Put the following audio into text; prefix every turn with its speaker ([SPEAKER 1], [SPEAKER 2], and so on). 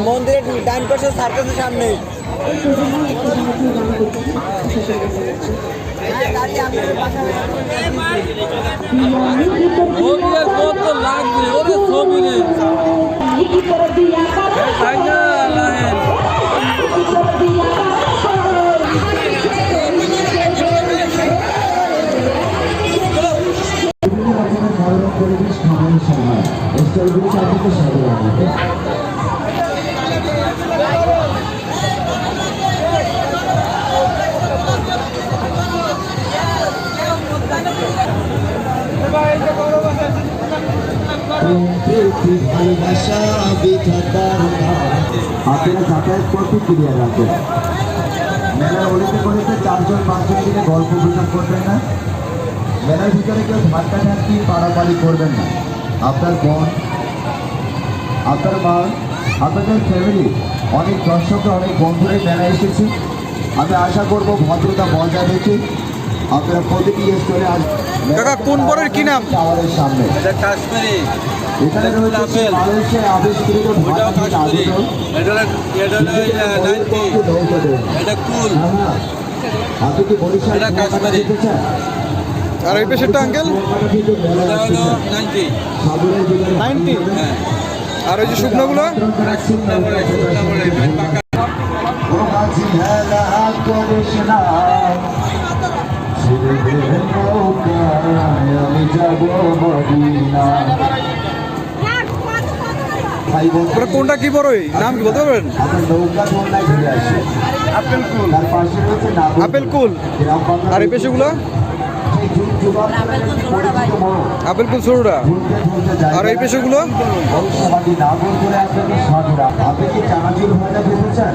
[SPEAKER 1] মন্দিরের ডান পাশে সার্কাসের সামনে
[SPEAKER 2] কত লাগবে ওরে ছবি রে
[SPEAKER 3] পরিবেশ খাবারের সময় স্টলগুলি চারদিকে সাজিয়ে রাখবে। আপনারা যাতায়াত করতে ক্লিয়ার রাখবেন। মেলার অলিতে গলিতে 4-5 দিনে গল্প গুজব করবেন না। মেলার ভিতরে কেউ ধাক্কাধাক্কি পাড়াপাড়ি করবেন না। আপনার বোন, আপনার মা, আপনাদের ফ্যামিলি, অনেক দর্শকরা, অনেক বন্ধুরাই মেলায় এসেছে। আমি আশা করবো ভদ্রতা বজায় রেখে আপনারা প্রতিটি স্টলে
[SPEAKER 2] কাকা কোন বরের কি নাম?
[SPEAKER 3] আমাদের সামনে
[SPEAKER 2] এটা কাশ্মীরি,
[SPEAKER 3] এখানে রয়েছে বাংলাদেশের আবিষ্কৃত
[SPEAKER 2] ওটাও কাশ্মীরি, এটা কুল,
[SPEAKER 3] আপনি কি বরিশাল
[SPEAKER 2] এটা কাশ্মীরি।
[SPEAKER 3] যেতে চান?
[SPEAKER 2] আর এই পেশেন্টটা আঙ্কেল
[SPEAKER 3] এটা
[SPEAKER 2] হলো 90।
[SPEAKER 3] হ্যাঁ।
[SPEAKER 2] আর ওই যে শুকনোগুলো
[SPEAKER 3] আমি যাব মদিনা।
[SPEAKER 2] কোনটা কি বড় নাম কি বলতে পারবেন?
[SPEAKER 3] আপনার নৌকা ধরনায় ঘুরে আসে আপেল কুল, তার পাশে রয়েছে
[SPEAKER 2] আপেল কুল। আর এই পেশেগুলো আপেল কুল ছোটটা। আর এই পেশেগুলো
[SPEAKER 3] আপনি কি চানাচুর ভাজা খেতে চান?